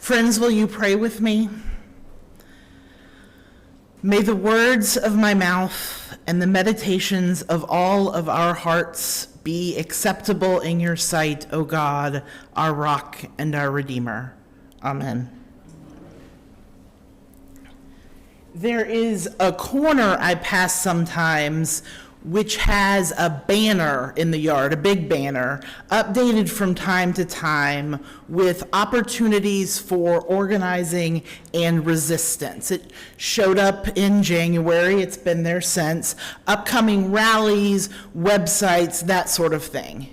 Friends, will you pray with me? May the words of my mouth and the meditations of all of our hearts be acceptable in your sight, O God, our rock and our Redeemer. Amen. There is a corner I pass sometimes which has a banner in the yard, a big banner, updated from time to time with opportunities for organizing and resistance. It showed up in January, it's been there since, upcoming rallies, websites, that sort of thing.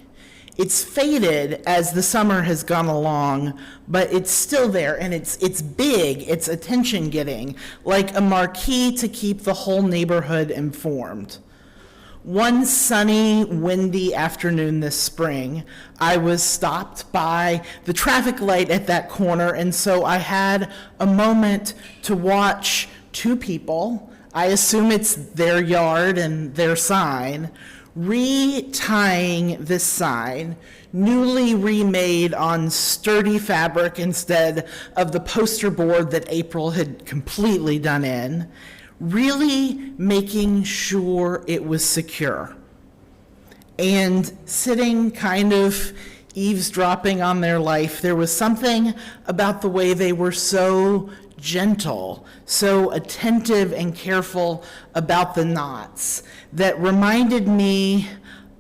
It's faded as the summer has gone along, but it's still there, and it's big, it's attention-getting, like a marquee to keep the whole neighborhood informed. One sunny, windy afternoon this spring, I was stopped by the traffic light at that corner, and so I had a moment to watch two people, I assume it's their yard and their sign, retying this sign, newly remade on sturdy fabric instead of the poster board that April had completely done in, really making sure it was secure. And sitting kind of eavesdropping on their life, there was something about the way they were so gentle, so attentive and careful about the knots that reminded me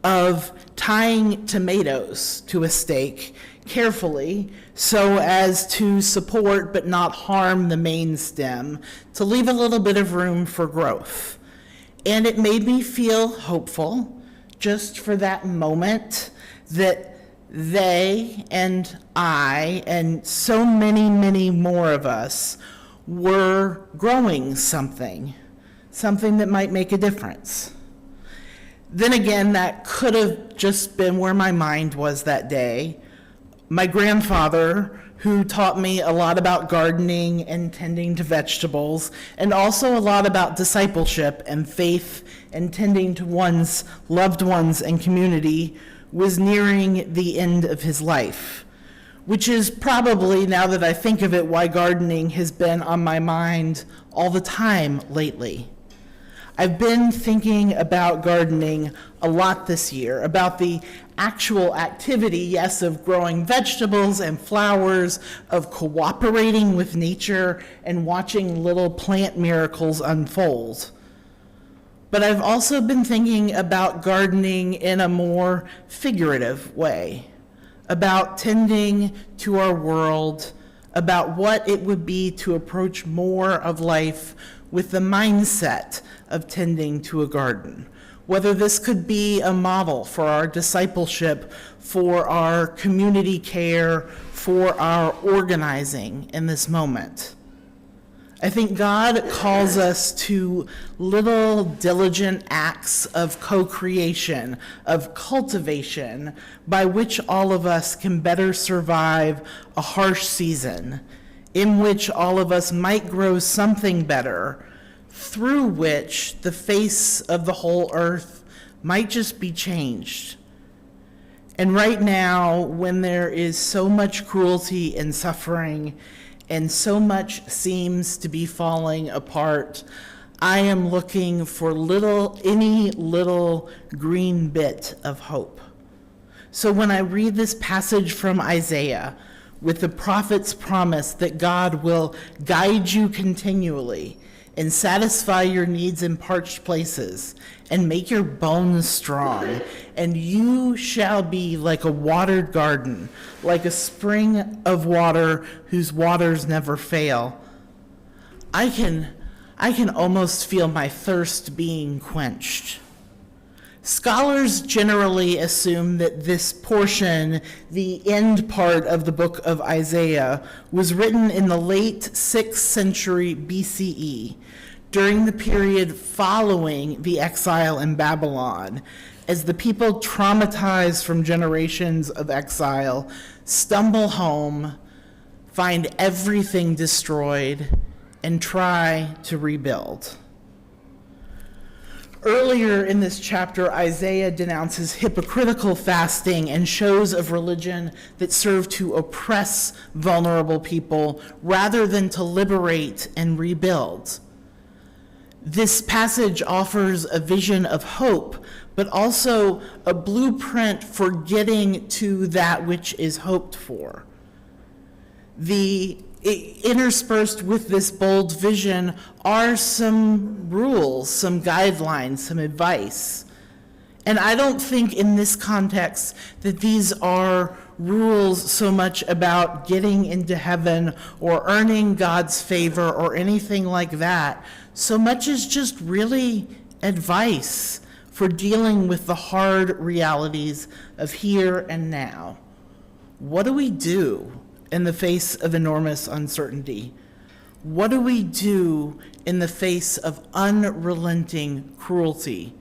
of tying tomatoes to a stake carefully so as to support but not harm the main stem, to leave a little bit of room for growth. And it made me feel hopeful just for that moment that they and I and so many, many more of us were growing something that might make a difference. Then again, that could have just been where my mind was that day. My grandfather, who taught me a lot about gardening and tending to vegetables, and also a lot about discipleship and faith and tending to one's loved ones and community, was nearing the end of his life, which is probably, now that I think of it, why gardening has been on my mind all the time lately. I've been thinking about gardening a lot this year, about the actual activity, yes, of growing vegetables and flowers, of cooperating with nature and watching little plant miracles unfold. But I've also been thinking about gardening in a more figurative way, about tending to our world, about what it would be to approach more of life with the mindset of tending to a garden. Whether this could be a model for our discipleship, for our community care, for our organizing in this moment. I think God calls us to little diligent acts of co-creation, of cultivation, by which all of us can better survive a harsh season, in which all of us might grow something better, through which the face of the whole earth might just be changed. And right now, when there is so much cruelty and suffering, and so much seems to be falling apart, I am looking for any little green bit of hope. So when I read this passage from Isaiah, with the prophet's promise that God will guide you continually and satisfy your needs in parched places and make your bones strong, and you shall be like a watered garden, like a spring of water whose waters never fail. I can almost feel my thirst being quenched. Scholars generally assume that this portion, the end part of the book of Isaiah, was written in the late 6th century BCE, during the period following the exile in Babylon, as the people traumatized from generations of exile stumble home, find everything destroyed, and try to rebuild. Earlier in this chapter, Isaiah denounces hypocritical fasting and shows of religion that serve to oppress vulnerable people rather than to liberate and rebuild. This passage offers a vision of hope, but also a blueprint for getting to that which is hoped for. Interspersed with this bold vision are some rules, some guidelines, some advice. And I don't think in this context that these are rules so much about getting into heaven or earning God's favor or anything like that, so much as just really advice for dealing with the hard realities of here and now. What do we do in the face of enormous uncertainty? What do we do in the face of unrelenting cruelty?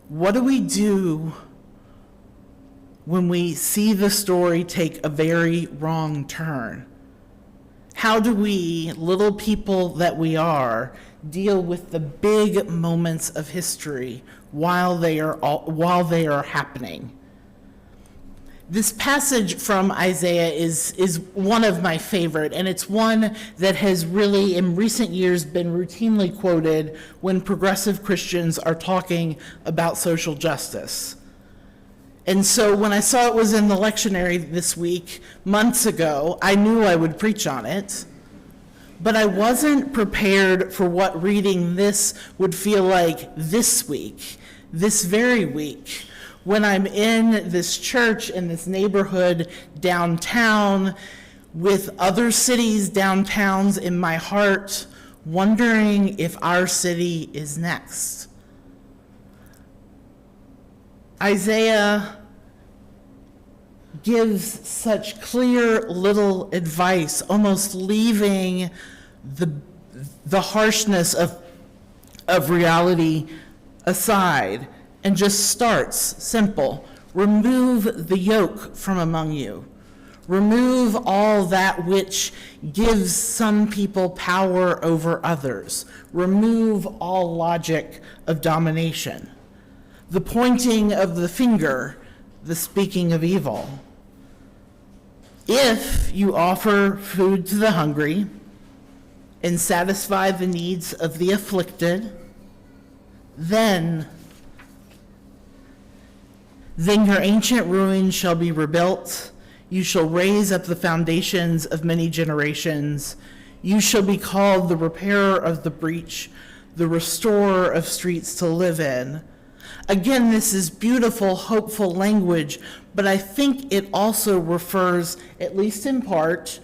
What do we do when we see the story take a very wrong turn? How do we, little people that we are, deal with the big moments of history while they are happening? This passage from Isaiah is one of my favorite, and it's one that has really, in recent years, been routinely quoted when progressive Christians are talking about social justice. And so when I saw it was in the lectionary this week, months ago, I knew I would preach on it, but I wasn't prepared for what reading this would feel like this week, this very week, when I'm in this church in this neighborhood downtown with other cities' downtowns in my heart, wondering if our city is next. Isaiah gives such clear little advice, almost leaving the harshness of reality aside, and just starts simple. Remove the yoke from among you. Remove all that which gives some people power over others. Remove all logic of domination. The pointing of the finger, the speaking of evil. If you offer food to the hungry and satisfy the needs of the afflicted, then your ancient ruins shall be rebuilt. You shall raise up the foundations of many generations. You shall be called the repairer of the breach, the restorer of streets to live in. Again, this is beautiful, hopeful language, but I think it also refers, at least in part,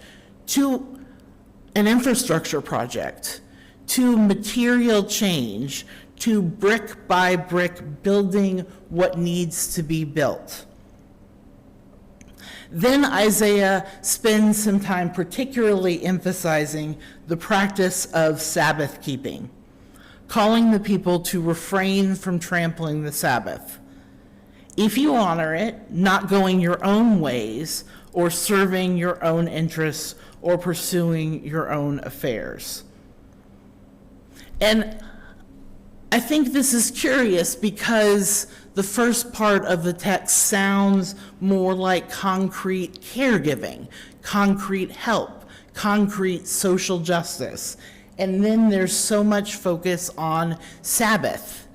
to an infrastructure project, to material change, to brick by brick building what needs to be built. Then Isaiah spends some time particularly emphasizing the practice of Sabbath keeping, calling the people to refrain from trampling the Sabbath. If you honor it, not going your own ways or serving your own interests or pursuing your own affairs. And I think this is curious because the first part of the text sounds more like concrete caregiving, concrete help, concrete social justice. And then there's so much focus on Sabbath.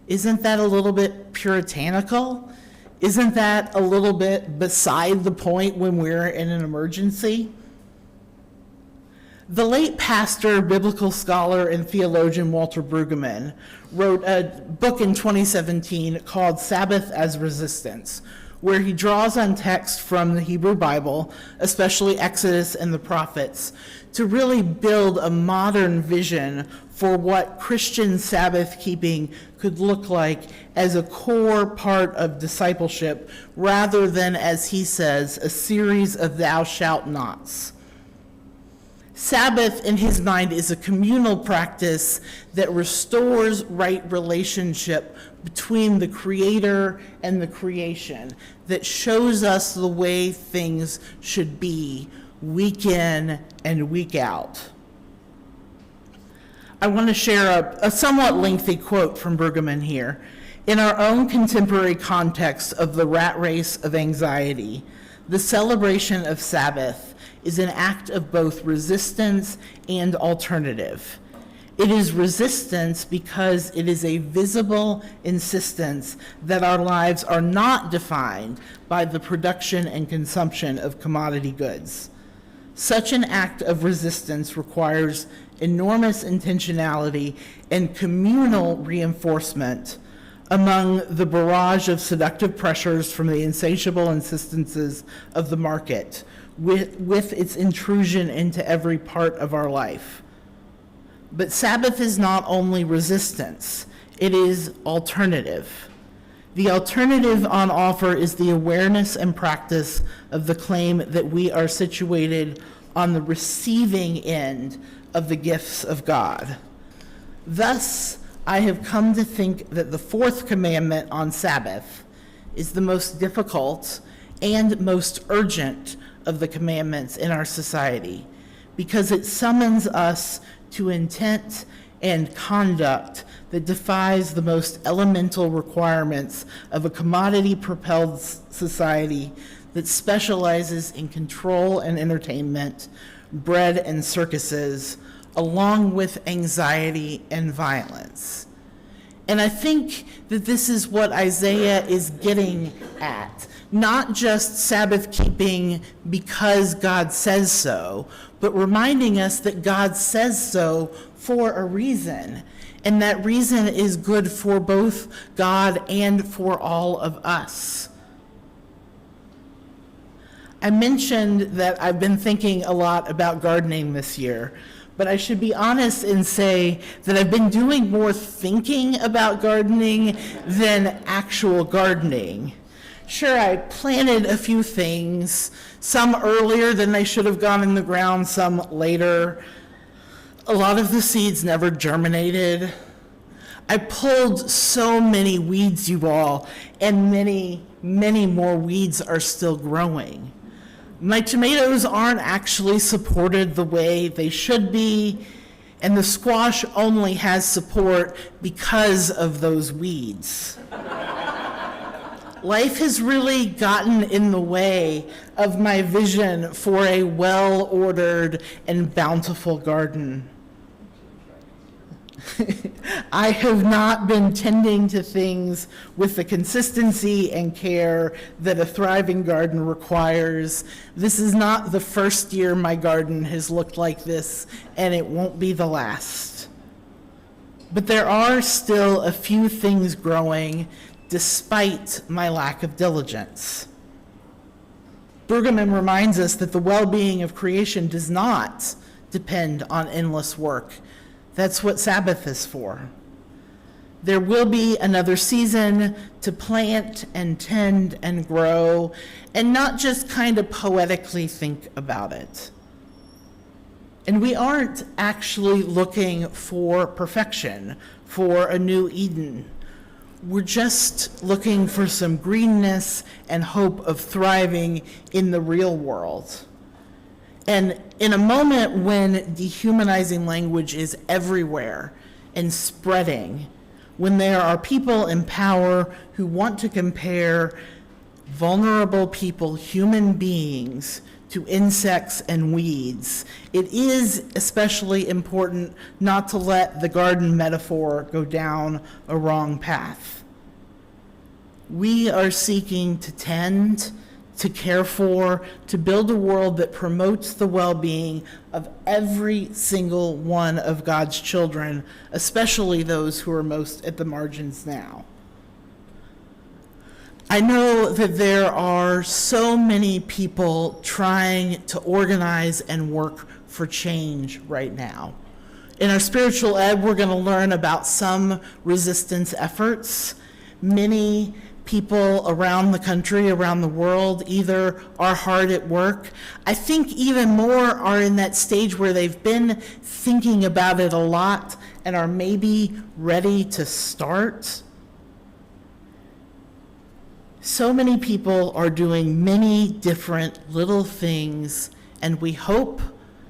Isn't that a little bit puritanical? Isn't that a little bit beside the point when we're in an emergency? The late pastor, biblical scholar, and theologian Walter Brueggemann wrote a book in 2017 called Sabbath as Resistance, where he draws on text from the Hebrew Bible, especially Exodus and the prophets, to really build a modern vision for what Christian Sabbath keeping could look like as a core part of discipleship, rather than, as he says, a series of thou shalt nots. Sabbath, in his mind, is a communal practice that restores right relationship between the Creator and the creation, that shows us the way things should be week in and week out. I want to share a somewhat lengthy quote from Brueggemann here. In our own contemporary context of the rat race of anxiety, the celebration of Sabbath is an act of both resistance and alternative. It is resistance because it is a visible insistence that our lives are not defined by the production and consumption of commodity goods. Such an act of resistance requires enormous intentionality and communal reinforcement among the barrage of seductive pressures from the insatiable insistences of the market, with its intrusion into every part of our life. But Sabbath is not only resistance, it is alternative. The alternative on offer is the awareness and practice of the claim that we are situated on the receiving end of the gifts of God. Thus, I have come to think that the fourth commandment on Sabbath is the most difficult and most urgent of the commandments in our society, because it summons us to intent and conduct that defies the most elemental requirements of a commodity-propelled society that specializes in control and entertainment, bread and circuses, along with anxiety and violence. And I think that this is what Isaiah is getting at. Not just Sabbath keeping because God says so, but reminding us that God says so for a reason. And that reason is good for both God and for all of us. I mentioned that I've been thinking a lot about gardening this year, but I should be honest and say that I've been doing more thinking about gardening than actual gardening. Sure, I planted a few things, some earlier than they should have gone in the ground, some later. A lot of the seeds never germinated. I pulled so many weeds, you all, and many, many more weeds are still growing. My tomatoes aren't actually supported the way they should be, and the squash only has support because of those weeds. Life has really gotten in the way of my vision for a well-ordered and bountiful garden. I have not been tending to things with the consistency and care that a thriving garden requires. This is not the first year my garden has looked like this, and it won't be the last. But there are still a few things growing despite my lack of diligence. Brueggemann reminds us that the well-being of creation does not depend on endless work. That's what Sabbath is for. There will be another season to plant and tend and grow, and not just kind of poetically think about it. And we aren't actually looking for perfection, for a new Eden. We're just looking for some greenness and hope of thriving in the real world. And in a moment when dehumanizing language is everywhere and spreading, when there are people in power who want to compare vulnerable people, human beings, to insects and weeds, it is especially important not to let the garden metaphor go down a wrong path. We are seeking to tend, to care for, to build a world that promotes the well-being of every single one of God's children, especially those who are most at the margins now. I know that there are so many people trying to organize and work for change right now. In our spiritual ed, we're going to learn about some resistance efforts. Many people around the country, around the world, either are hard at work. I think even more are in that stage where they've been thinking about it a lot and are maybe ready to start. So many people are doing many different little things, and we hope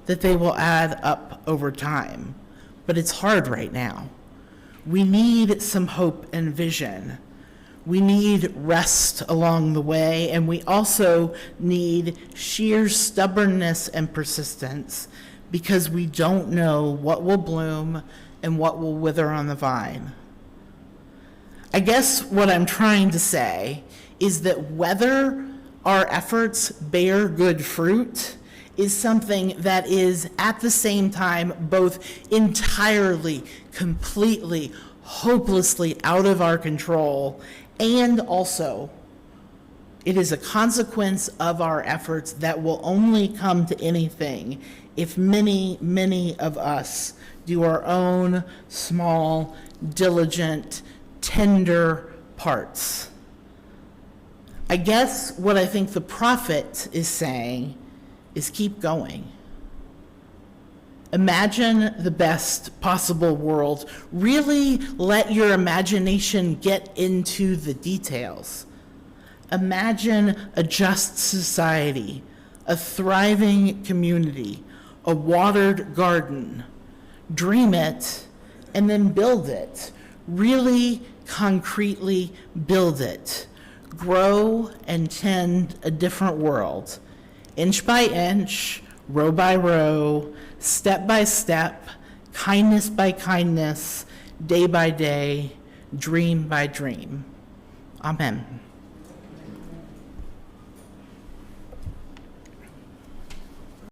that they will add up over time. but it's hard right now. We need some hope and vision. We need rest along the way, and we also need sheer stubbornness and persistence, because we don't know what will bloom and what will wither on the vine. I guess what I'm trying to say is that whether our efforts bear good fruit is something that is at the same time both entirely, completely, hopelessly out of our control, and also it is a consequence of our efforts that will only come to anything if many, many of us do our own small, diligent, tender parts. I guess what I think the prophet is saying is keep going. Imagine the best possible world. Really let your imagination get into the details. Imagine a just society, a thriving community, a watered garden. Dream it and then build it. Really concretely build it. Grow and tend a different world. Inch by inch, row by row, step by step, kindness by kindness, day by day, dream by dream. Amen.